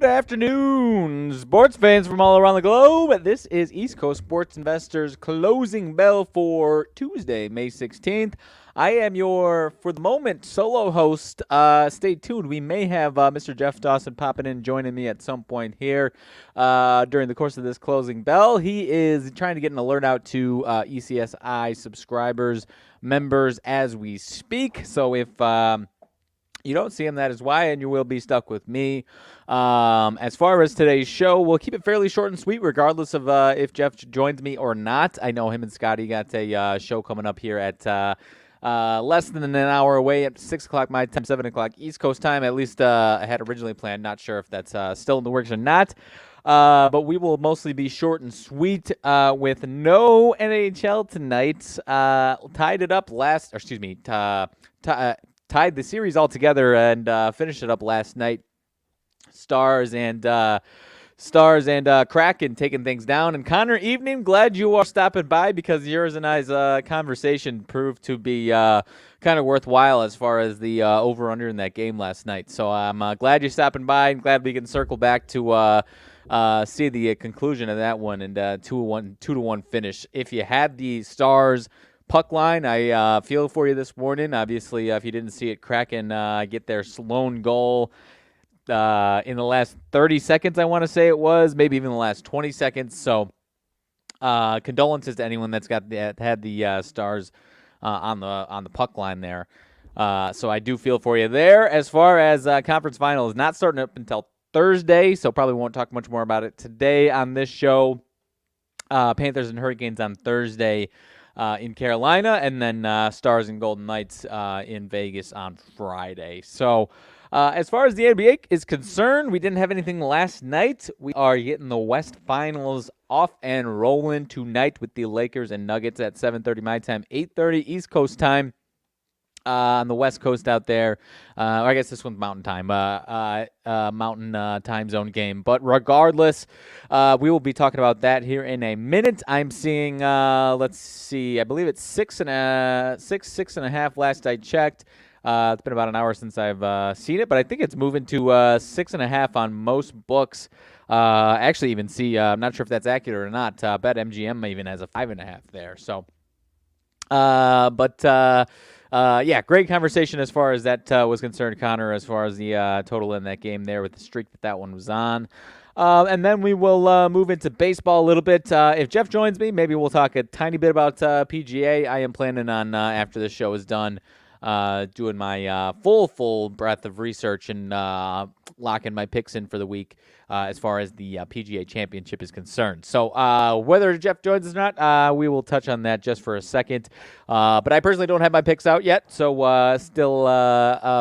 Good afternoon, sports fans from all around the globe. This is East Coast Sports Investors closing bell for Tuesday, May 16th. I am your, for the moment, solo host. Stay tuned. We may have Mr. Jeff Dawson popping in, joining me at some point here during the course of this closing bell. He is trying to get an alert out to ECSI subscribers, members as we speak. So if you don't see him, that is why, and you will be stuck with me. As far as today's show, we'll keep it fairly short and sweet, regardless of if Jeff joins me or not. I know him and Scotty got a show coming up here at less than an hour away at 6 o'clock my time, 7 o'clock East Coast time. At least I had originally planned. Not sure if that's still in the works or not. But we will mostly be short and sweet with no NHL tonight. Tied the series all together and finished it up last night. Stars and Kraken taking things down. And Connor, evening, glad you are stopping by because yours and I's conversation proved to be kind of worthwhile as far as the over-under in that game last night. So I'm glad you're stopping by and glad we can circle back to see the conclusion of that one and 2-1 finish. If you had the Stars puck line, I feel for you this morning. Obviously, if you didn't see it, Kraken get their lone goal in the last 30 seconds, I want to say it was, maybe even the last 20 seconds. So condolences to anyone that's had the Stars on the puck line there. So I do feel for you there. As far as conference finals, not starting up until Thursday, so probably won't talk much more about it today on this show. Panthers and Hurricanes on Thursday in Carolina, and then Stars and Golden Knights in Vegas on Friday. So as far as the NBA is concerned, we didn't have anything last night. We are getting the West Finals off and rolling tonight with the Lakers and Nuggets at 7:30 my time, 8:30 East Coast time. On the West Coast out there. I guess this one's Mountain Time, Mountain time zone game. But regardless, we will be talking about that here in a minute. I'm seeing, let's see, I believe it's six and a half last I checked. It's been about an hour since I've seen it, but I think it's moving to 6.5 on most books. Actually, even see, I'm not sure if that's accurate or not. BetMGM even has a 5.5 there. So, yeah, great conversation as far as that was concerned, Connor, as far as the total in that game there with the streak that one was on. And then we will move into baseball a little bit. If Jeff joins me, maybe we'll talk a tiny bit about PGA. I am planning on, after the show is done, doing my full breadth of research and locking my picks in for the week as far as the PGA Championship is concerned. So whether Jeff joins us or not, we will touch on that just for a second. But I personally don't have my picks out yet, so still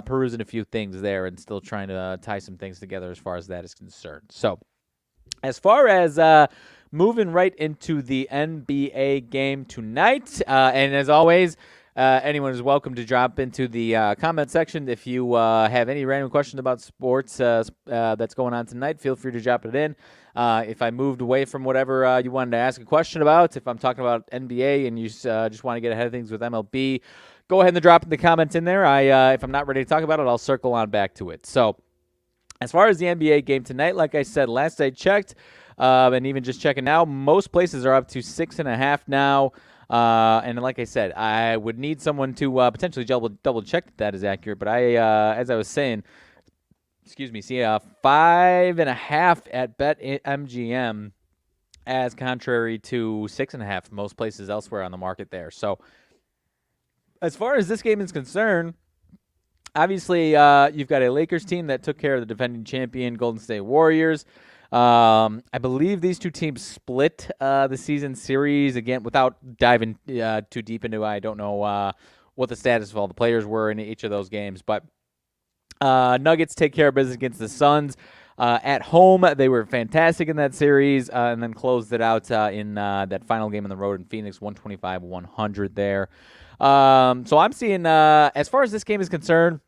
perusing a few things there and still trying to tie some things together as far as that is concerned. So as far as moving right into the NBA game tonight, and as always, anyone is welcome to drop into the comment section. If you have any random questions about sports that's going on tonight, feel free to drop it in. If I moved away from whatever you wanted to ask a question about, if I'm talking about NBA and you just want to get ahead of things with MLB, go ahead and drop the comments in there. If I'm not ready to talk about it, I'll circle on back to it. So as far as the NBA game tonight, like I said, last I checked, and even just checking now, most places are up to 6.5 now. And like I said, I would need someone to potentially double check that is accurate. But as I was saying, see 5.5 at BetMGM, as contrary to 6.5 most places elsewhere on the market there. So as far as this game is concerned, obviously you've got a Lakers team that took care of the defending champion Golden State Warriors. I believe these two teams split the season series, again, without diving too deep into it. I don't know what the status of all the players were in each of those games. But Nuggets take care of business against the Suns. At home, they were fantastic in that series and then closed it out in that final game on the road in Phoenix, 125-100 there. So I'm seeing, as far as this game is concerned,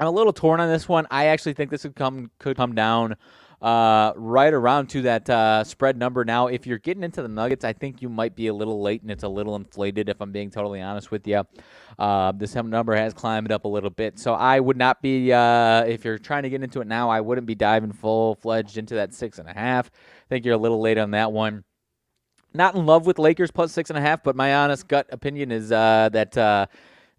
I'm a little torn on this one. I actually think this could come down right around to that spread number. Now, if you're getting into the Nuggets, I think you might be a little late, and it's a little inflated, if I'm being totally honest with you. This number has climbed up a little bit, so I would not be, if you're trying to get into it now, I wouldn't be diving full-fledged into that 6.5. I think you're a little late on that one. Not in love with Lakers plus 6.5, but my honest gut opinion is that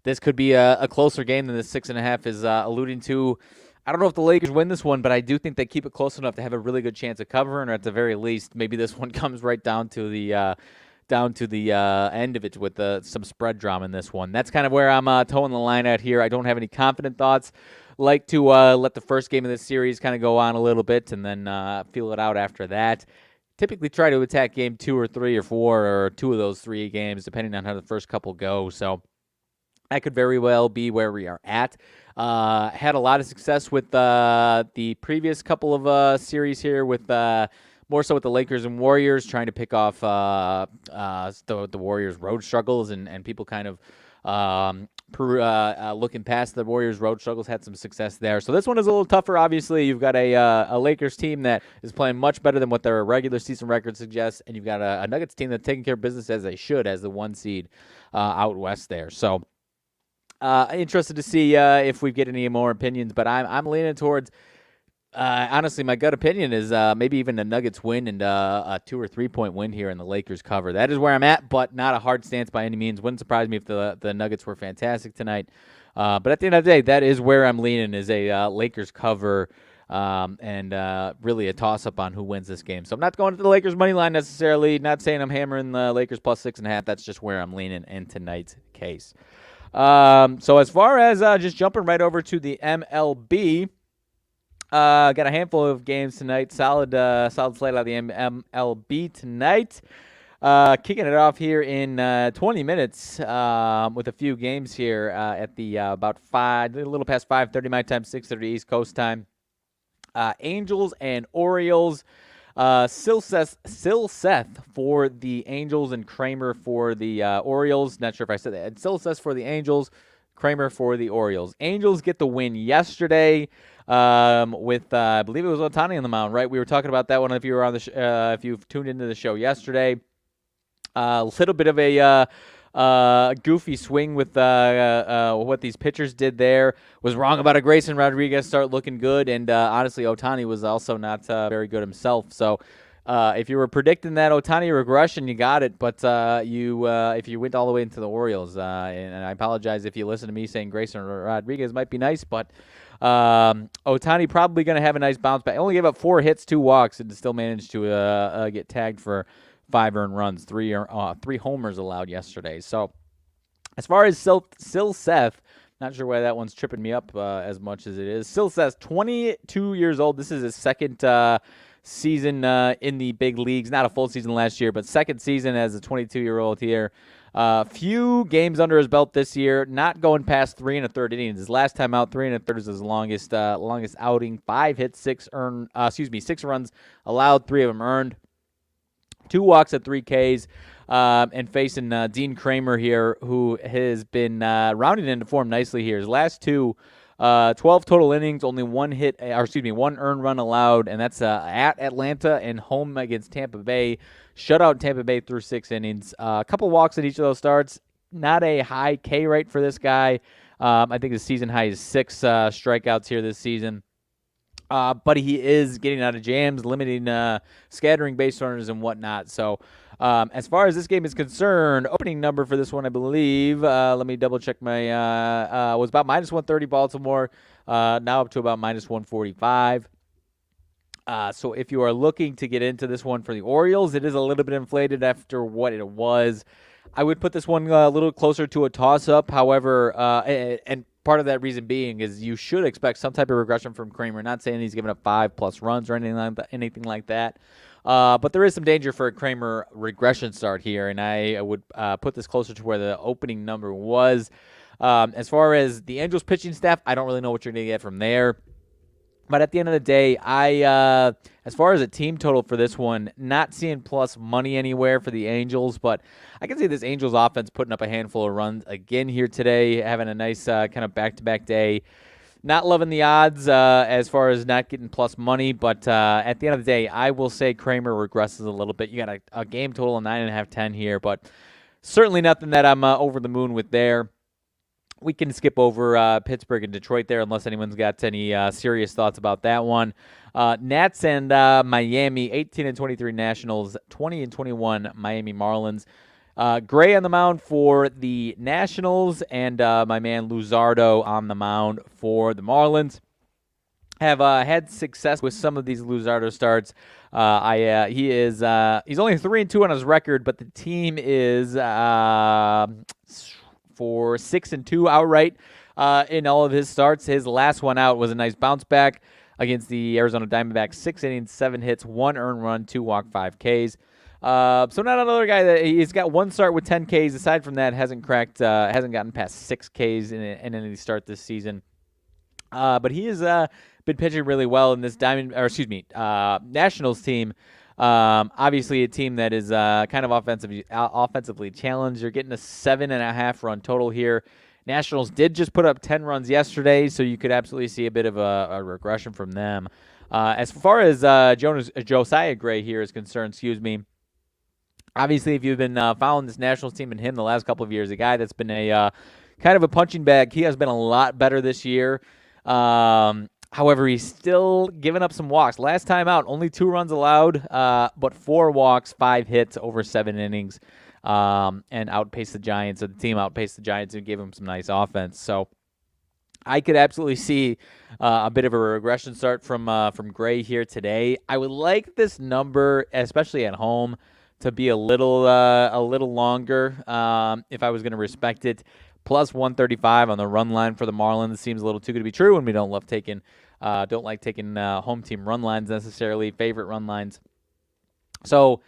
this could be a closer game than the 6.5 is alluding to. I don't know if the Lakers win this one, but I do think they keep it close enough to have a really good chance of covering, or at the very least, maybe this one comes right down to the end of it with some spread drama in this one. That's kind of where I'm towing the line out here. I don't have any confident thoughts. Like to let the first game of this series kind of go on a little bit and then feel it out after that. Typically try to attack game 2 or 3 or 4 or 2 of those 3 games, depending on how the first couple go. So that could very well be where we are at. Had a lot of success with the previous couple of series here with more so with the Lakers and Warriors, trying to pick off the Warriors' road struggles and people kind of looking past the Warriors' road struggles, had some success there. So this one is a little tougher. Obviously, you've got a Lakers team that is playing much better than what their regular season record suggests, and you've got a Nuggets team that's taking care of business as they should, as the 1 seed out west there. So interested to see if we get any more opinions, but I'm leaning towards. Honestly, my gut opinion is maybe even a Nuggets win and a 2 or 3 point win here in the Lakers cover. That is where I'm at, but not a hard stance by any means. Wouldn't surprise me if the Nuggets were fantastic tonight. But at the end of the day, that is where I'm leaning, is a Lakers cover and really a toss-up on who wins this game. So I'm not going to the Lakers money line necessarily. Not saying I'm hammering the Lakers plus 6.5. That's just where I'm leaning in tonight's case. So as far as just jumping right over to the MLB, got a handful of games tonight. Solid slate out of the MLB tonight. Kicking it off here in 20 minutes with a few games here at the about 5, a little past 5:30 my time, 6:30 East Coast time. Angels and Orioles. Silseth for the Angels and Kramer for the Orioles. Not sure if I said that. Silseth for the Angels, Kramer for the Orioles. Angels get the win yesterday with I believe it was Ohtani on the mound, right? We were talking about that one if you were on the if you've tuned into the show yesterday. A little bit of a goofy swing with what these pitchers did there. Was wrong about a Grayson Rodriguez start looking good, and honestly, Ohtani was also not very good himself. So if you were predicting that Ohtani regression, you got it. But if you went all the way into the Orioles, and I apologize if you listen to me saying Grayson Rodriguez might be nice, but Ohtani probably going to have a nice bounce back. Only gave up 4 hits, 2 walks, and still managed to get tagged for 5 earned runs, 3 homers allowed yesterday. So as far as Silseth, not sure why that one's tripping me up as much as it is. Silseth, 22 years old. This is his second season in the big leagues. Not a full season last year, but second season as a 22-year-old here. Few games under his belt this year, not going past 3 1/3 innings. His last time out, 3 1/3 is his longest outing. 5 hits, 6 runs allowed, 3 of them earned. 2 walks at 3 Ks, and facing Dean Kramer here, who has been rounding into form nicely here. His last 2, 12 total innings, only 1 earned run allowed, and that's at Atlanta and home against Tampa Bay. Shutout Tampa Bay through 6 innings. A couple walks at each of those starts. Not a high K rate for this guy. I think his season high is 6 strikeouts here this season. But he is getting out of jams, limiting scattering base runners and whatnot. So as far as this game is concerned, opening number for this one, I believe, let me double check my, was about -130 Baltimore, now up to about -145. So if you are looking to get into this one for the Orioles, it is a little bit inflated after what it was. I would put this one a little closer to a toss-up. However, and part of that reason being is you should expect some type of regression from Kramer. Not saying he's giving up 5+ runs or anything like that. But there is some danger for a Kramer regression start here, and I would put this closer to where the opening number was. As far as the Angels pitching staff, I don't really know what you're going to get from there. But at the end of the day, as far as a team total for this one, not seeing plus money anywhere for the Angels, but I can see this Angels offense putting up a handful of runs again here today, having a nice kind of back-to-back day. not loving the odds as far as not getting plus money, but at the end of the day, I will say Kramer regresses a little bit. You got a game total of 9.5, 10 here, but certainly nothing that I'm over the moon with there. We can skip over Pittsburgh and Detroit there unless anyone's got any serious thoughts about that one. Nats and Miami, 18-23 Nationals, 20-21 Miami Marlins. Gray on the mound for the Nationals, and my man Luzardo on the mound for the Marlins. Have had success with some of these Luzardo starts. He's only 3-2 on his record, but the team is for 6-2 outright in all of his starts. His last one out was a nice bounce back against the Arizona Diamondbacks. 6 innings, 7 hits, 1 earned run, 2 walk, 5 Ks. So not another guy that he's got one start with 10 Ks. Aside from that, hasn't gotten past 6 Ks in any start this season. But he has been pitching really well in this Nationals team. Obviously a team that is kind of offensively challenged. You're getting a 7.5 run total here. Nationals did just put up 10 runs yesterday, so you could absolutely see a bit of a regression from them. As far as Josiah Gray here is concerned, obviously if you've been following this Nationals team and him the last couple of years, a guy that's been a kind of a punching bag. He has been a lot better this year. However, he's still giving up some walks. Last time out, only 2 runs allowed, but 4 walks, 5 hits over 7 innings, and outpaced the Giants. So the team outpaced the Giants and gave him some nice offense. So I could absolutely see a bit of a regression start from Gray here today. I would like this number, especially at home, to be a little longer if I was going to respect it. Plus 135 on the run line for the Marlins seems a little too good to be true, and we don't like taking home team run lines necessarily, favorite run lines. So,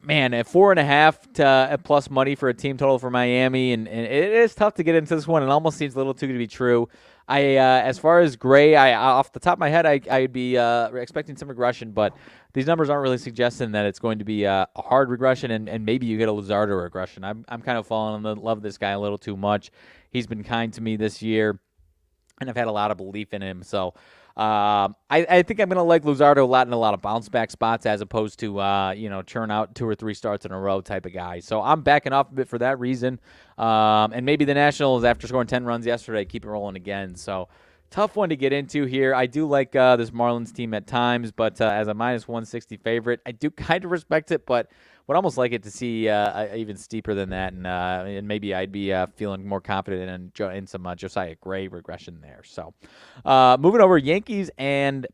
man, at 4.5 to plus money for a team total for Miami, and it is tough to get into this one. It almost seems a little too good to be true. As far as Gray, off the top of my head, I'd be expecting some regression, but these numbers aren't really suggesting that it's going to be a hard regression, and maybe you get a Luzardo regression. I'm kind of falling in love with this guy a little too much. He's been kind to me this year, and I've had a lot of belief in him. So I think I'm going to like Luzardo a lot in a lot of bounce back spots as opposed to churn out 2 or 3 starts in a row type of guy. So I'm backing off a bit for that reason. And maybe the Nationals, after scoring 10 runs yesterday, keep it rolling again. So tough one to get into here. I do like this Marlins team at times, but as a minus 160 favorite, I do kind of respect it, but would almost like it to see even steeper than that, and maybe I'd be feeling more confident in some Josiah Gray regression there. So moving over, Yankees and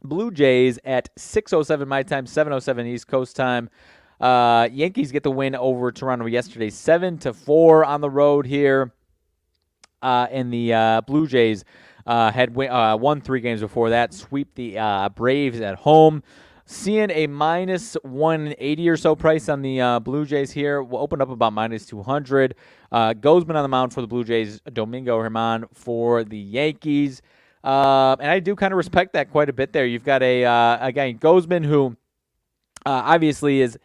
Blue Jays at 6:07 my time, 7:07 East Coast time. Yankees get the win over Toronto yesterday, 7-4 on the road here. And the Blue Jays had won 3 games before that, sweep the Braves at home. Seeing a minus 180 or so price on the Blue Jays here. We'll open up about minus 200. Gozman on the mound for the Blue Jays. Domingo Germán for the Yankees. And I do kind of respect that quite a bit there. You've got a guy in Gozman who obviously is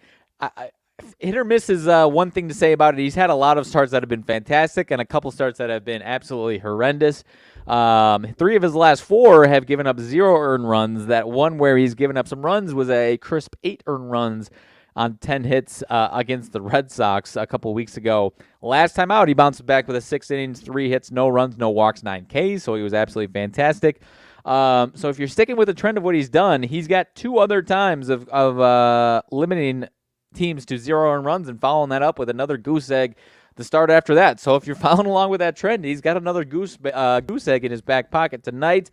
hit or miss is one thing to say about it. He's had a lot of starts that have been fantastic and a couple starts that have been absolutely horrendous. 3 of his last 4 have given up 0 earned runs. That one where he's given up some runs was a crisp 8 earned runs on 10 hits against the Red Sox a couple weeks ago. Last time out, he bounced back with a 6 innings, 3 hits, no runs, no walks, 9 Ks, so he was absolutely fantastic. So if you're sticking with the trend of what he's done, he's got 2 other times of limiting teams to 0 earned runs and following that up with another goose egg the start after that. So if you're following along with that trend, he's got another goose egg in his back pocket tonight.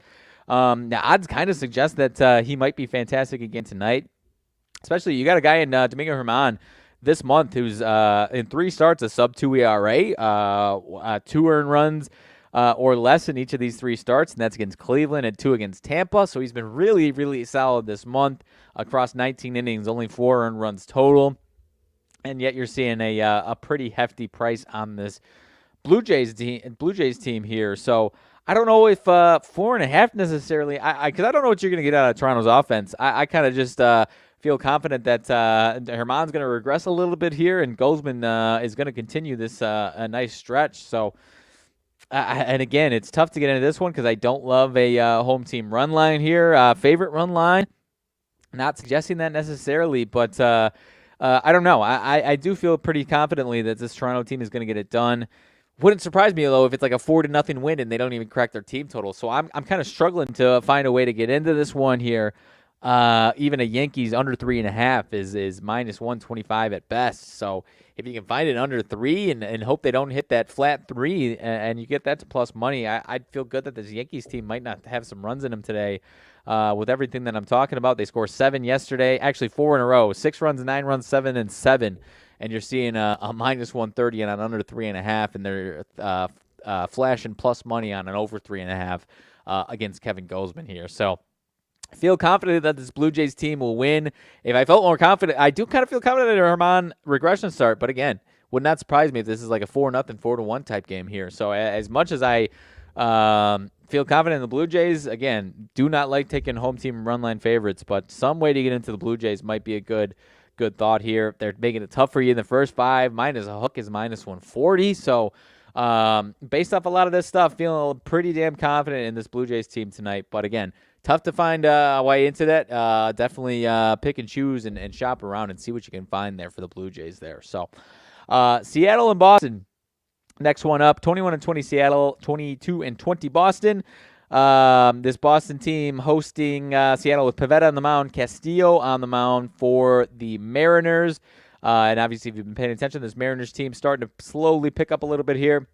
The odds kind of suggest that he might be fantastic again tonight. Especially you got a guy in Domingo Germán this month who's in 3 starts a sub-2 ERA, 2 earned runs or less in each of these 3 starts, and that's against Cleveland and 2 against Tampa. So he's been really, really solid this month across 19 innings, only 4 earned runs total. And yet you're seeing a pretty hefty price on this Blue Jays team here. So I don't know if 4.5 necessarily, because I don't know what you're going to get out of Toronto's offense. I kind of just feel confident that Germán's going to regress a little bit here, and Gozman is going to continue this a nice stretch. So And again, it's tough to get into this one because I don't love a home team run line here. Favorite run line, not suggesting that necessarily, but I don't know. I do feel pretty confidently that this Toronto team is going to get it done. Wouldn't surprise me though if it's like a 4-0 win and they don't even crack their team total. So I'm kind of struggling to find a way to get into this one here. Even a Yankees under 3.5 is minus 125 at best. So if you can find it under 3 and hope they don't hit that flat 3 and you get that to plus money, I'd feel good that this Yankees team might not have some runs in them today. With everything that I'm talking about, they scored 7 yesterday, actually 4 in a row, 6 runs, 9 runs, 7 and 7. And you're seeing a minus 130 and an under 3.5, and they're flashing plus money on an over 3.5 against Kevin Gausman here. So I feel confident that this Blue Jays team will win. If I felt more confident, I do kind of feel confident in a Herman regression start. But again, would not surprise me if this is like a 4-0, 4-1 type game here. So as much as I feel confident in the Blue Jays, again, do not like taking home team run line favorites, but some way to get into the Blue Jays might be a good thought here. They're making it tough for you in the first 5. Minus a hook is minus 140. So based off a lot of this stuff, feeling pretty damn confident in this Blue Jays team tonight. But again, tough to find a way into that. Definitely pick and choose and shop around and see what you can find there for the Blue Jays there. So Seattle and Boston. Next one up, 21-20 Seattle, 22-20 Boston. This Boston team hosting Seattle with Pivetta on the mound, Castillo on the mound for the Mariners. And obviously, if you've been paying attention, this Mariners team starting to slowly pick up a little bit here.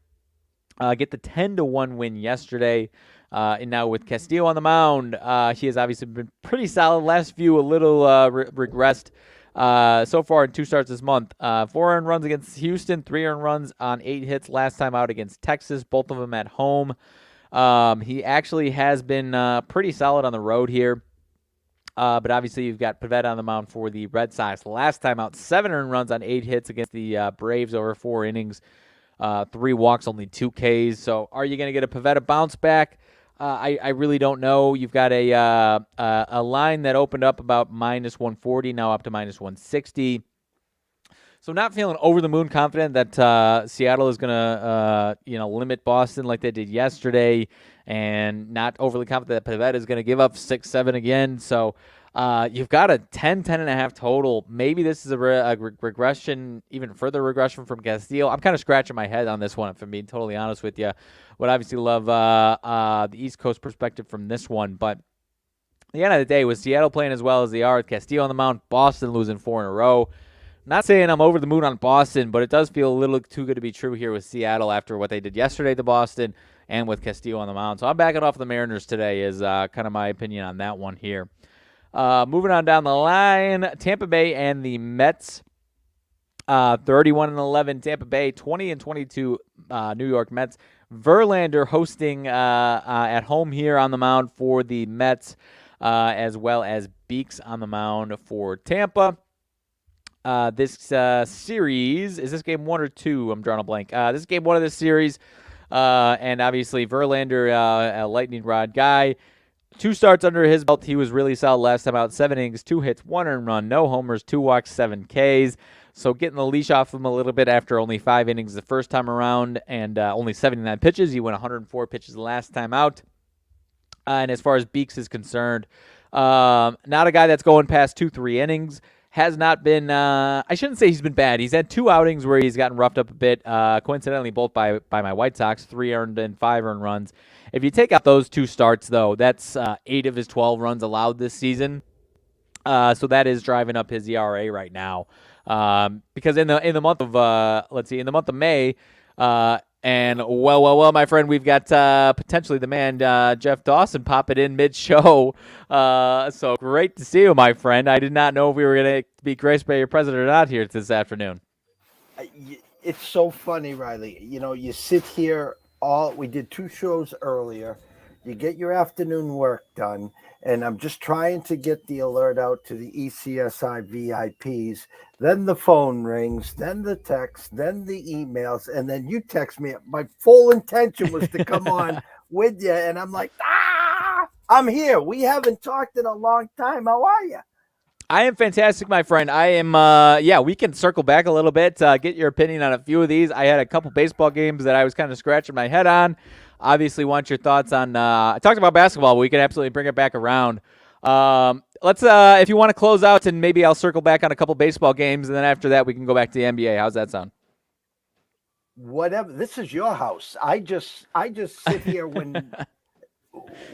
Get the 10-1 win yesterday. And now with Castillo on the mound, he has obviously been pretty solid. Last few a little regressed. So far in 2 starts this month, 4 earned runs against Houston, 3 earned runs on 8 hits last time out against Texas, both of them at home. He actually has been pretty solid on the road here. But obviously you've got Pivetta on the mound for the Red Sox. Last time out, 7 earned runs on 8 hits against the Braves over 4 innings, 3 walks, only 2 Ks. So are you going to get a Pivetta bounce back? I really don't know. You've got a line that opened up about minus 140, now up to minus 160. So not feeling over the moon confident that Seattle is going to limit Boston like they did yesterday, and not overly confident that Pivetta is going to give up 6-7 again. So you've got a 10.5 total. Maybe this is a regression, even further regression from Castillo. I'm kind of scratching my head on this one, if I'm being totally honest with you. Would obviously love the East Coast perspective from this one, but at the end of the day, with Seattle playing as well as they are, with Castillo on the mound, Boston losing 4 in a row. Not saying I'm over the moon on Boston, but it does feel a little too good to be true here with Seattle after what they did yesterday to Boston and with Castillo on the mound. So I'm backing off the Mariners today is kind of my opinion on that one here. Moving on down the line, Tampa Bay and the Mets. 31-11 Tampa Bay, 20-22 New York Mets. Verlander hosting at home here on the mound for the Mets, as well as Beeks on the mound for Tampa. This series, is this game 1 or 2? I'm drawing a blank. This is game 1 of this series, and obviously Verlander, a lightning rod guy. 2 starts under his belt. He was really solid last time out. 7 innings, 2 hits, 1 earned run, no homers, 2 walks, 7 Ks. So getting the leash off him a little bit after only 5 innings the first time around and only 79 pitches. He went 104 pitches last time out. And as far as Beeks is concerned, not a guy that's going past 2-3 innings. Has not been, I shouldn't say he's been bad. He's had 2 outings where he's gotten roughed up a bit, coincidentally both by my White Sox, 3 earned and 5 earned runs. If you take out those 2 starts, though, that's 8 of his 12 runs allowed this season. So that is driving up his ERA right now. Because in the month of May, and well, my friend, we've got potentially the man Jeff Dawson popping in mid-show. So great to see you, my friend. I did not know if we were going to be graced by your president or not here this afternoon. It's so funny, Riley. You sit here we did 2 shows earlier. You get your afternoon work done, and I'm just trying to get the alert out to the ECSI VIPs. Then the phone rings, then the text, then the emails, and then you text me. My full intention was to come on with you, and I'm like, I'm here. We haven't talked in a long time. How are you? I am fantastic, my friend. I am, we can circle back a little bit, get your opinion on a few of these. I had a couple baseball games that I was kind of scratching my head on. Obviously, want your thoughts on, I talked about basketball, but we can absolutely bring it back around. Let's, if you want to close out, and maybe I'll circle back on a couple baseball games, and then after that, we can go back to the NBA. How's that sound? Whatever. This is your house. I just sit here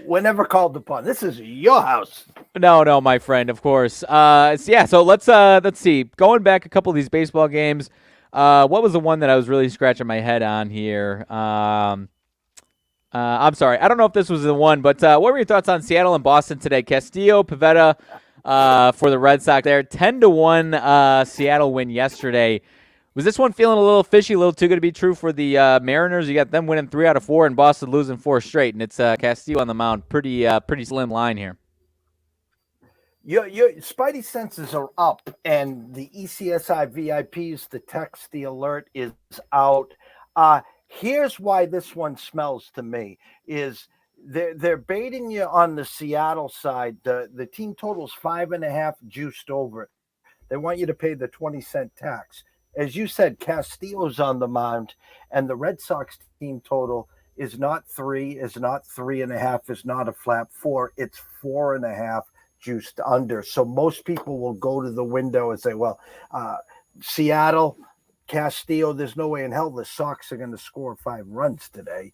whenever called upon. This is your house. No, my friend, of course. So let's see. Going back a couple of these baseball games, what was the one that I was really scratching my head on here? I'm sorry. I don't know if this was the one, but what were your thoughts on Seattle and Boston today? Castillo, Pivetta for the Red Sox there. 10-1 Seattle win yesterday. Was this one feeling a little fishy, a little too good to be true for the Mariners? You got them winning 3 out of 4 and Boston losing 4 straight, and it's Castillo on the mound. Pretty slim line here. Your Spidey senses are up, and the ECSI VIPs, the text, the alert is out. Here's why this one smells to me is they're baiting you on the Seattle side. The team total's 5.5 juiced over. They want you to pay the 20-cent tax. As you said, Castillo's on the mound, and the Red Sox team total is not 3, is not 3.5, is not a flat 4. It's 4.5 juiced under. So most people will go to the window and say, well, Seattle, Castillo, there's no way in hell the Sox are going to score 5 runs today,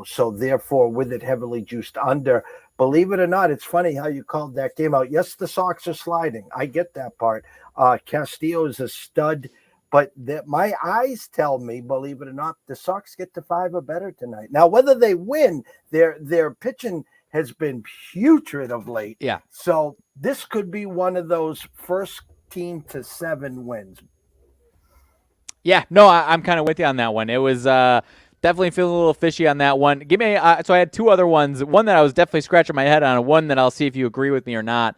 So therefore, with it heavily juiced under, believe it or not, it's funny how you called that game out. Yes, the Sox are sliding. I get that part. Castillo is a stud. But my eyes tell me, believe it or not, the Sox get to 5 or better tonight. Now, whether they win, their pitching has been putrid of late. Yeah. So this could be one of those first team to 7 wins. Yeah, no, I'm kind of with you on that one. It was definitely feeling a little fishy on that one. Give me so I had 2 other ones. One that I was definitely scratching my head on, and one that I'll see if you agree with me or not.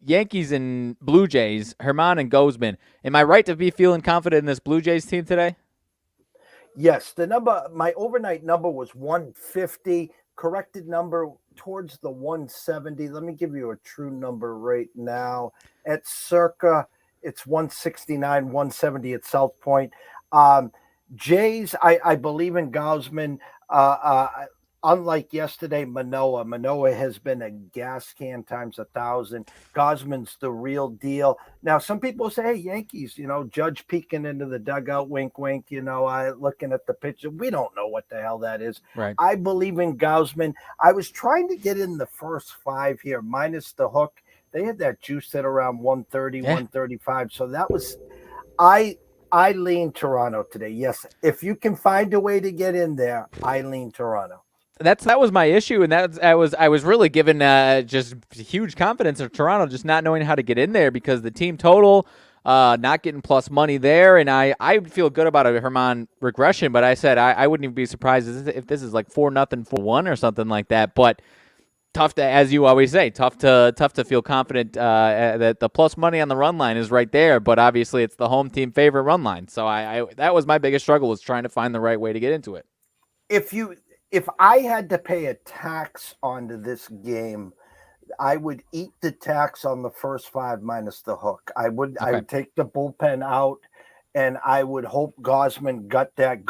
Yankees and Blue Jays, Herman and Gozman. Am I right to be feeling confident in this Blue Jays team today? Yes, my overnight number was 150. Corrected number towards the 170. Let me give you a true number right now. At circa, it's 169, 170 at South Point. Jays, I believe in Gozman. Unlike yesterday, Manoah has been a gas can times 1,000. Gosman's the real deal. Now, some people say, hey, Yankees, Judge peeking into the dugout, wink, wink, looking at the pitch. We don't know what the hell that is. Right. I believe in Gosman. I was trying to get in the first 5 here, minus the hook. They had that juice at around 130, 135. So that was I lean Toronto today. Yes, if you can find a way to get in there, I lean Toronto. That was my issue, and I was really given just huge confidence of Toronto just not knowing how to get in there because the team total not getting plus money there, and I feel good about a Herman regression, but I said I wouldn't even be surprised if this is like 4-0, 4-1 or something like that. But tough to, as you always say, tough to feel confident that the plus money on the run line is right there, but obviously it's the home team favorite run line. So I that was my biggest struggle, was trying to find the right way to get into it. If I had to pay a tax onto this game, I would eat the tax on the first 5 minus the hook. I would take the bullpen out, and I would hope Gosman got that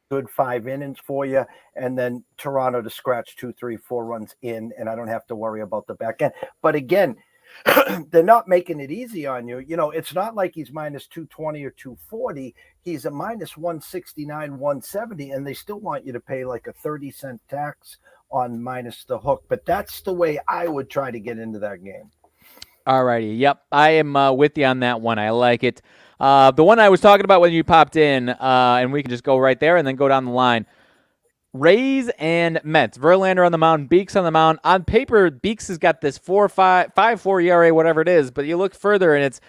good 5 innings for you, and then Toronto to scratch 2, 3, 4 runs in, and I don't have to worry about the back end. But again, they're not making it easy on you. It's not like he's minus 220 or 240. He's a minus 169, 170, and they still want you to pay like a 30-cent tax on minus the hook. But that's the way I would try to get into that game. All righty. Yep. I am with you on that one. I like it. The one I was talking about when you popped in, and we can just go right there and then go down the line. Rays and Mets. Verlander on the mound, Beeks on the mound. On paper, Beeks has got this 5.4 ERA, whatever it is, but you look further and it's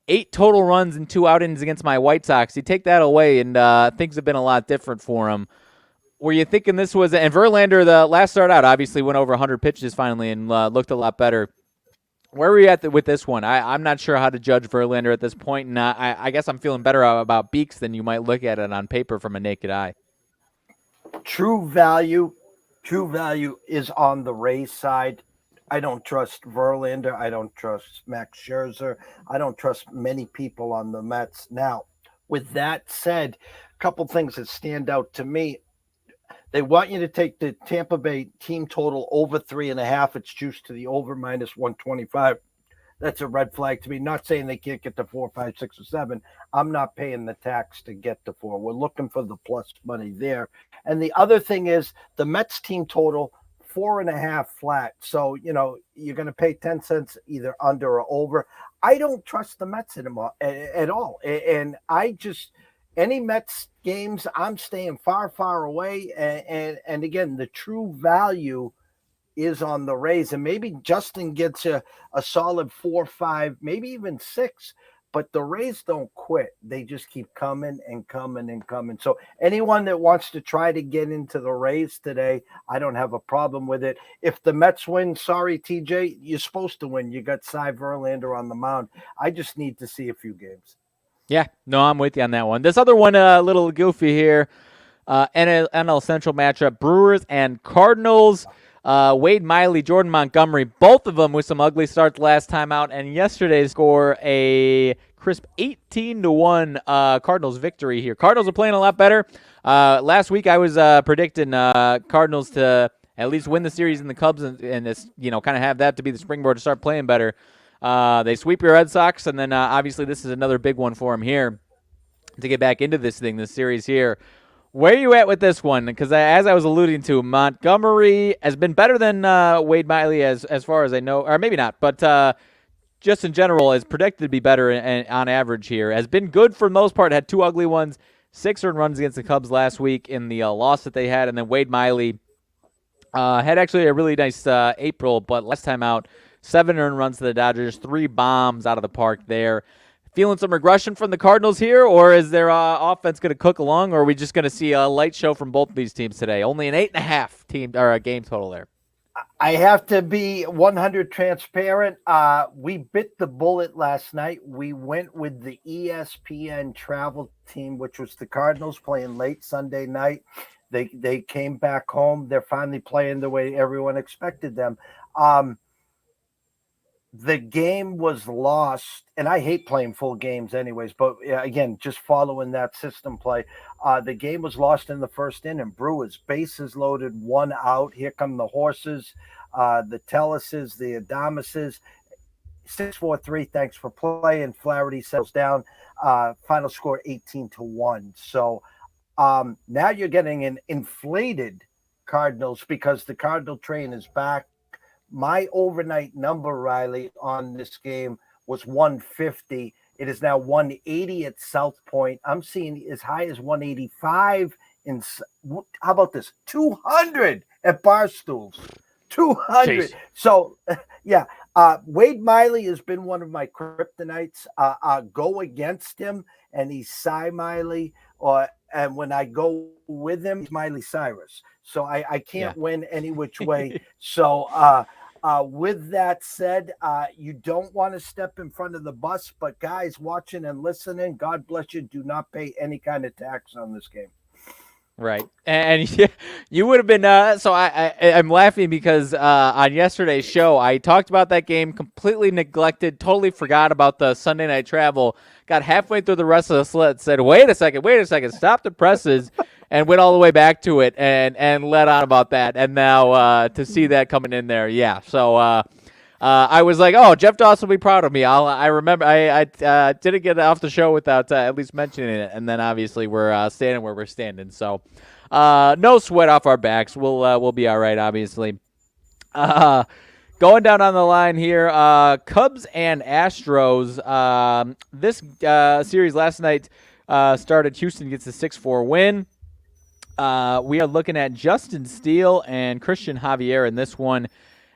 8 total runs and 2 outings against my White Sox. You take that away, and things have been a lot different for him. Were you thinking this was, and Verlander, the last start out, obviously went over 100 pitches finally and looked a lot better. Where were you at with this one? I'm not sure how to judge Verlander at this point, and I guess I'm feeling better about Beeks than you might look at it on paper from a naked eye. True value is on the Rays side. I don't trust Verlander. I don't trust Max Scherzer. I don't trust many people on the Mets. Now, with that said, a couple things that stand out to me. They want you to take the Tampa Bay team total over 3.5. It's juiced to the over minus 125. That's a red flag to me. Not saying they can't get to 4, 5, 6, or 7. I'm not paying the tax to get to 4. We're looking for the plus money there. And the other thing is the Mets team total 4.5 flat. So, you're going to pay 10 cents either under or over. I don't trust the Mets anymore at all. And I just, any Mets games, I'm staying far, far away. And again, the true value is on the Rays. And maybe Justin gets a solid 4, 5, maybe even 6. But the Rays don't quit. They just keep coming and coming and coming. So anyone that wants to try to get into the Rays today, I don't have a problem with it. If the Mets win, sorry, TJ, you're supposed to win. You got Cy Verlander on the mound. I just need to see a few games. Yeah, no, I'm with you on that one. This other one, a little goofy here. NL Central matchup, Brewers and Cardinals. Wade Miley, Jordan Montgomery, both of them with some ugly starts last time out, and yesterday score a crisp 18-1 Cardinals victory here. Cardinals are playing a lot better. Last week I was predicting Cardinals to at least win the series in the Cubs and this, kind of have that to be the springboard to start playing better. They sweep your Red Sox, and then obviously this is another big one for them here to get back into this series here. Where are you at with this one? Because as I was alluding to, Montgomery has been better than Wade Miley as far as I know, or maybe not, but just in general is predicted to be better on average here. Has been good for the most part, had 2 ugly ones, 6 earned runs against the Cubs last week in the loss that they had, and then Wade Miley had actually a really nice April, but last time out, 7 earned runs to the Dodgers, 3 bombs out of the park there. Feeling some regression from the Cardinals here, or is their offense going to cook along, or are we just going to see a light show from both of these teams today? Only an 8.5 team or a game total there. I have to be 100 transparent. We bit the bullet last night. We went with the ESPN travel team, which was the Cardinals playing late Sunday night. They came back home. They're finally playing the way everyone expected them. The game was lost, and I hate playing full games anyways, but again, just following that system play, the game was lost in the first inning. Brewers, bases loaded, 1 out. Here come the horses, the Tellises, the Adamises. 6-4-3, thanks for playing. Flaherty settles down. Final score 18-1. So now you're getting an inflated Cardinals because the Cardinal train is back. My overnight number, Riley, on this game was 150. It is now 180 at South Point. I'm seeing as high as 185 how about this? 200 at Barstools. 200. Jeez. So, yeah, Wade Miley has been one of my kryptonites. Go against him, and he's Cy Miley, and when I go with him, he's Miley Cyrus. So I can't win any which way. So with that said, you don't want to step in front of the bus, but guys watching and listening, God bless you. Do not pay any kind of tax on this game. Right. And you would have been so I'm laughing because on yesterday's show, I talked about that game, completely neglected, totally forgot about the Sunday night travel, got halfway through the rest of the sled, said, wait a second, stop the presses, and went all the way back to it and let on about that. And now to see that coming in there, yeah. So I was like, oh, Jeff Dawson will be proud of me. I remember I didn't get off the show without at least mentioning it. And then obviously we're standing where we're standing. So no sweat off our backs. We'll be all right, obviously. Going down on the line here, Cubs and Astros. This series last night started. Houston gets a 6-4 win. We are looking at Justin Steele and Christian Javier in this one.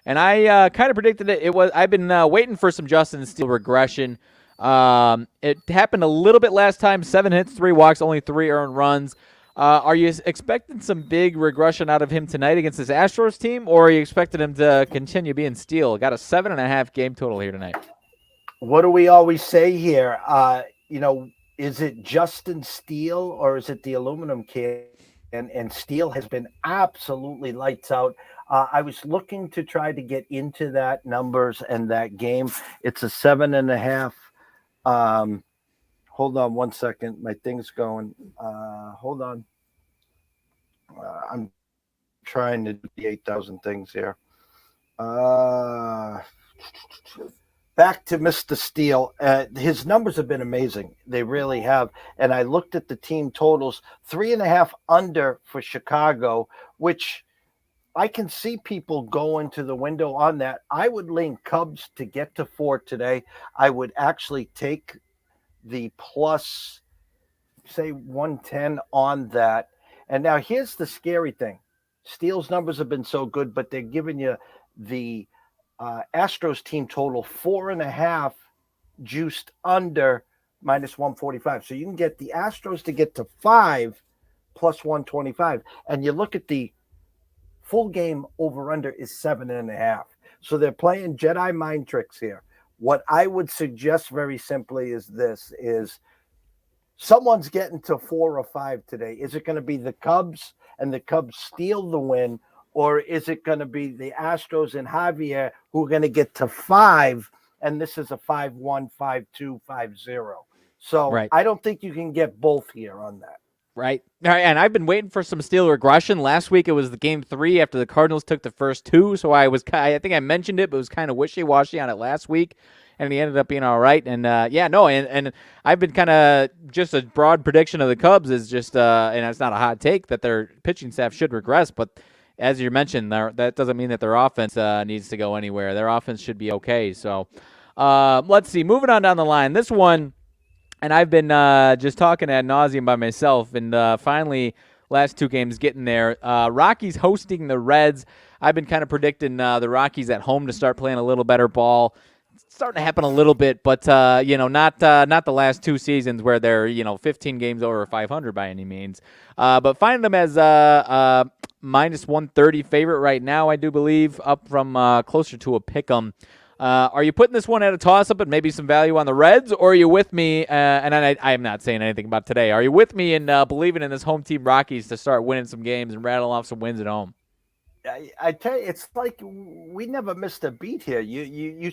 And I kind of predicted it. I've been waiting for some Justin Steele regression. It happened a little bit last time. 7 hits, 3 walks, only 3 earned runs. Are you expecting some big regression out of him tonight against this Astros team, or are you expecting him to continue being Steele? Got a 7.5 game total here tonight. What do we always say here? Is it Justin Steele or is it the aluminum can? And Steele has been absolutely lights out. I was looking to try to get into that numbers and that game. It's a 7.5. Hold on one second. My thing's going. Hold on. I'm trying to do the 8,000 things here. Back to Mr. Steele. His numbers have been amazing. They really have. And I looked at the team totals, 3.5 under for Chicago, which I can see people going to the window on that. I would lean Cubs to get to 4 today. I would actually take the plus, say, 110 on that. And now here's the scary thing. Steele's numbers have been so good, but they're giving you the Astros team total 4.5 juiced under minus 145. So you can get the Astros to get to 5 plus 125. And you look at the full game over under is 7.5. So they're playing Jedi mind tricks here. What I would suggest very simply is this: is someone's getting to 4 or 5 today. Is it going to be the Cubs and the Cubs steal the win, or is it going to be the Astros and Javier who are going to get to 5, and this is a 5-1, 5-2, 5-0? So Right. I don't think you can get both here on that. Right. All right. And I've been waiting for some Steele regression. Last week it was the game 3 after the Cardinals took the first 2. So I think I mentioned it, but it was kind of wishy-washy on it last week. And he ended up being all right. And and I've been kind of just a broad prediction of the Cubs is just, and it's not a hot take, that their pitching staff should regress. But as you mentioned, that doesn't mean that their offense needs to go anywhere. Their offense should be okay. So let's see. Moving on down the line. This one, and I've been just talking ad nauseum by myself, and finally, last 2 games getting there. Rockies hosting the Reds. I've been kind of predicting the Rockies at home to start playing a little better ball. It's starting to happen a little bit, but not the last 2 seasons where they're 15 games over 500 by any means. But finding them as minus 130 favorite right now, I do believe, up from closer to a pick 'em. Are you putting this one at a toss-up and maybe some value on the Reds, or are you with me, and I am not saying anything about today, are you with me in believing in this home team Rockies to start winning some games and rattle off some wins at home? I tell you, it's like we never missed a beat here. You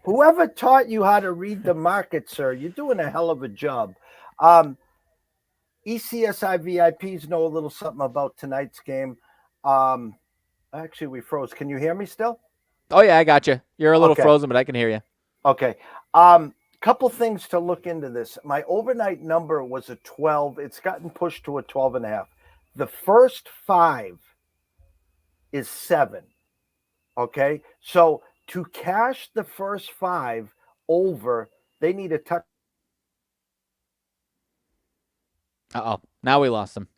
whoever taught you how to read the market, sir, you're doing a hell of a job. ECSI VIPs know a little something about tonight's game. Actually, we froze. Can you hear me still? Oh, yeah, I got you. You're a little Okay. frozen, but I can hear you. Okay. Couple things to look into this. My overnight number was a 12. It's gotten pushed to a 12.5. The first 5 is 7. Okay. So to cash the first 5 over, they need a touch. Uh-oh. Now we lost him.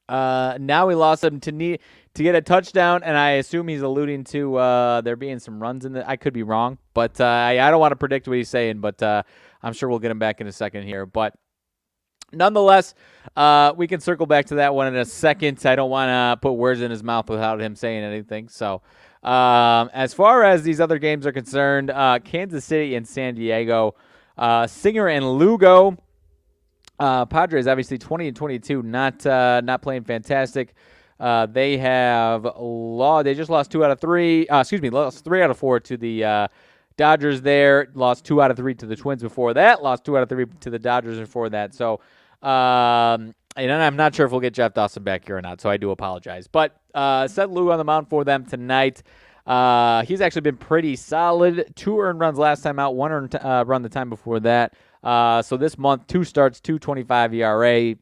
Now we lost him to get a touchdown, and I assume he's alluding to there being some runs in the. I could be wrong, but I don't want to predict what he's saying, but I'm sure we'll get him back in a second here. But nonetheless, we can circle back to that one in a second. I don't want to put words in his mouth without him saying anything. So as far as these other games are concerned, Kansas City and San Diego, Singer and Lugo. Padres obviously 20-22, not playing fantastic. They just lost 2 out of 3. Lost 3 out of 4 to the Dodgers there. Lost 2 out of 3 to the Twins before that. Lost 2 out of 3 to the Dodgers before that. So, and I'm not sure if we'll get Jeff Dawson back here or not. So I do apologize. But set Lou on the mound for them tonight. He's actually been pretty solid. 2 earned runs last time out. 1 earned run the time before that. So this month, 2 starts, 2.25 ERA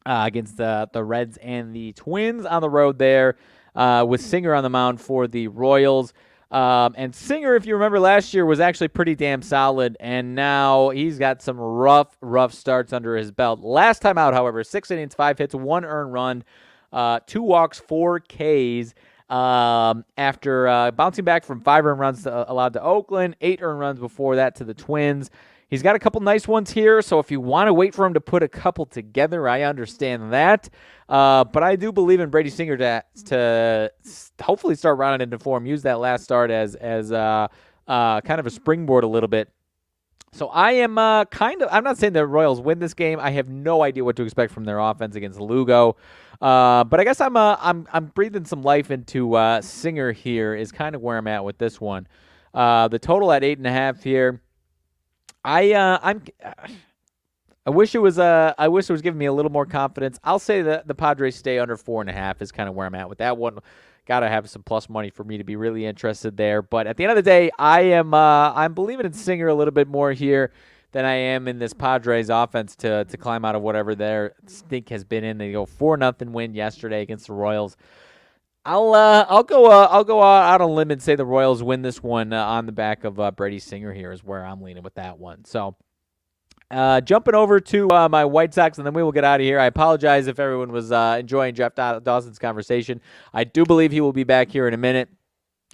against the Reds and the Twins on the road there, with Singer on the mound for the Royals. And Singer, if you remember last year, was actually pretty damn solid, and now he's got some rough starts under his belt. Last time out, however, 6 innings, 5 hits, 1 earned run, 2 walks, 4 Ks. After bouncing back from 5 earned runs allowed to Oakland, 8 earned runs before that to the Twins. He's got a couple nice ones here, so if you want to wait for him to put a couple together, I understand that. But I do believe in Brady Singer to hopefully start rounding into form. Use that last start as kind of a springboard a little bit So I am I'm not saying the Royals win this game. I have no idea what to expect from their offense against Lugo. But I guess I'm breathing some life into Singer here is kind of where I'm at with this one. The total at 8.5 here. I wish it was giving me a little more confidence. I'll say that the Padres stay under 4.5 is kind of where I'm at with that one. Got to have some plus money for me to be really interested there. But at the end of the day, I'm believing in Singer a little bit more here than I am in this Padres offense to climb out of whatever their stink has been in. They go 4-0 win yesterday against the Royals. I'll go out on a limb and say the Royals win this one on the back of Brady Singer here is where I'm leaning with that one. So. Jumping over to my White Sox, and then we will get out of here. I apologize if everyone was enjoying Jeff Dawson's conversation. I do believe he will be back here in a minute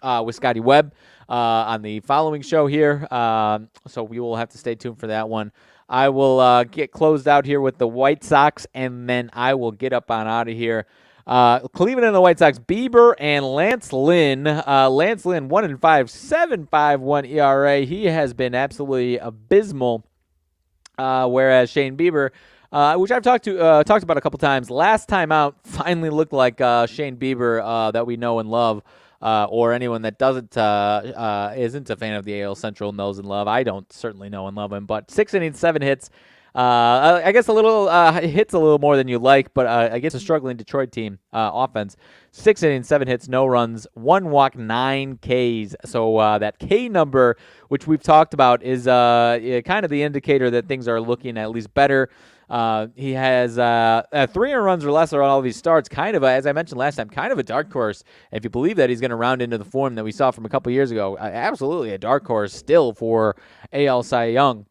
with Scotty Webb on the following show here. So we will have to stay tuned for that one. I will get closed out here with the White Sox, and then I will get up on out of here. Cleveland and the White Sox, Bieber and Lance Lynn. Lance Lynn, 1-5, 7.51 ERA. He has been absolutely abysmal. Whereas Shane Bieber, which I've talked about a couple times, last time out finally looked like Shane Bieber that we know and love, or anyone that isn't a fan of the AL Central knows and love. I don't certainly know and love him, but 6 innings, 7 hits. I guess a little hits a little more than you like, but against a struggling Detroit team offense, 6 innings, 7 hits, no runs, 1 walk, 9 Ks. So that K number, which we've talked about, is kind of the indicator that things are looking at least better. He has 3 runs or less on all of these starts. Kind of, as I mentioned last time, kind of a dark horse. If you believe that he's going to round into the form that we saw from a couple years ago, absolutely a dark horse still for AL Cy Young.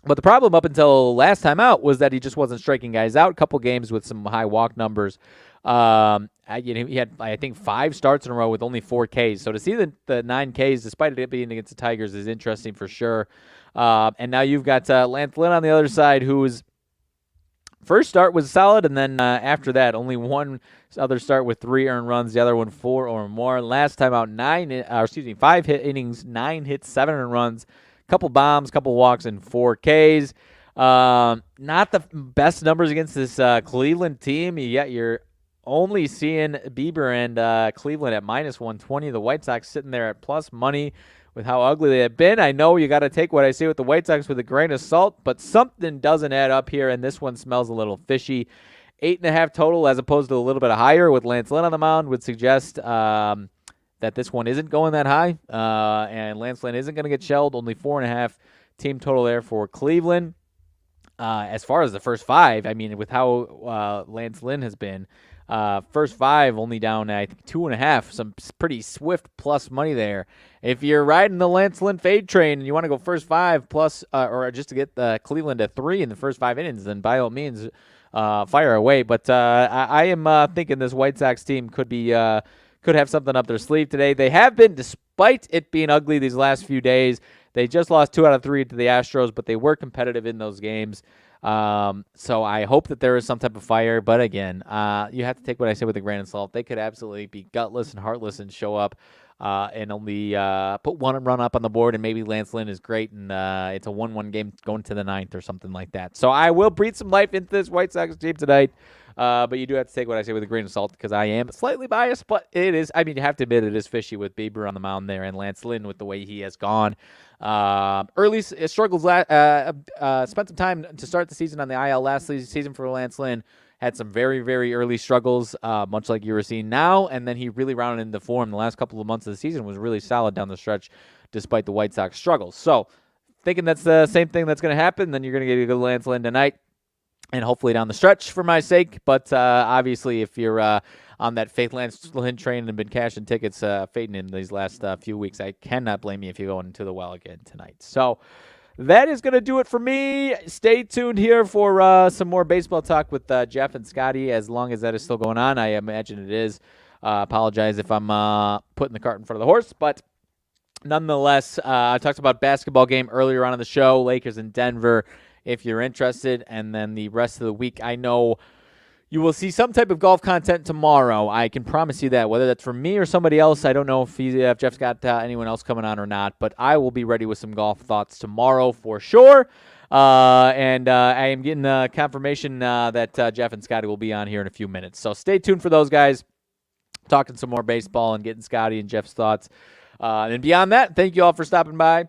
But the problem up until last time out was that he just wasn't striking guys out. A couple games with some high walk numbers. He had, I think, 5 starts in a row with only 4 Ks. So to see the 9 Ks, despite it being against the Tigers, is interesting for sure. And now you've got Lance Lynn on the other side, whose first start was solid, and then after that, only one other start with 3 earned runs, the other one 4 or more. Last time out, 5 innings, 9 hits, 7 earned runs. Couple bombs, couple walks, and 4 Ks. Not the best numbers against this Cleveland team, yet you're only seeing Bieber and Cleveland at -120. The White Sox sitting there at plus money with how ugly they have been. I know you got to take what I say with the White Sox with a grain of salt, but something doesn't add up here, and this one smells a little fishy. 8.5 total as opposed to a little bit higher with Lance Lynn on the mound would suggest that this one isn't going that high, and Lance Lynn isn't going to get shelled. Only 4.5 team total there for Cleveland. As far as the first 5, I mean, with how Lance Lynn has been, first 5 only down, I think, 2.5. Some pretty swift plus money there. If you're riding the Lance Lynn fade train and you want to go first 5 plus, or just to get Cleveland at 3 in the first 5 innings, then by all means, fire away. But I am thinking this White Sox team could have something up their sleeve today. They have been, despite it being ugly these last few days. They just lost 2 out of 3 to the Astros, but they were competitive in those games. So I hope that there is some type of fire. But again, you have to take what I say with a grain of salt. They could absolutely be gutless and heartless and show up and only put 1 run up on the board, and maybe Lance Lynn is great, and it's a 1-1 game going to the 9th or something like that. So I will breathe some life into this White Sox team tonight. But you do have to take what I say with a grain of salt because I am slightly biased, but it is, I mean, you have to admit it is fishy with Bieber on the mound there and Lance Lynn with the way he has gone. Early struggles, spent some time to start the season on the IL last season for Lance Lynn. Had some very, very early struggles, much like you were seeing now, and then he really rounded into form. The last couple of months of the season was really solid down the stretch despite the White Sox struggles. So thinking that's the same thing that's going to happen, then you're going to get a good Lance Lynn tonight. And hopefully down the stretch for my sake. But obviously, if you're on that Faith Lance Lynn train and been cashing tickets, fading in these last few weeks, I cannot blame you if you go into the well again tonight. So that is going to do it for me. Stay tuned here for some more baseball talk with Jeff and Scotty, as long as that is still going on. I imagine it is. Apologize if I'm putting the cart in front of the horse. But nonetheless, I talked about basketball game earlier on in the show, Lakers in Denver. If you're interested, and then the rest of the week, I know You will see some type of golf content tomorrow. I can promise you that. Whether that's from me or somebody else, I don't know if Jeff's got anyone else coming on or not, but I will be ready with some golf thoughts tomorrow for sure. And I am getting confirmation that Jeff and Scotty will be on here in a few minutes. So stay tuned for those guys, talking some more baseball and getting Scotty and Jeff's thoughts. And beyond that, thank you all for stopping by.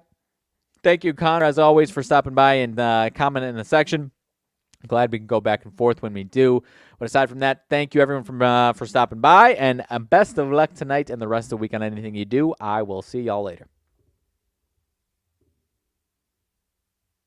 Thank you, Connor, as always, for stopping by and commenting in the section. Glad we can go back and forth when we do. But aside from that, thank you, everyone, for stopping by. And best of luck tonight and the rest of the week on anything you do. I will see y'all later.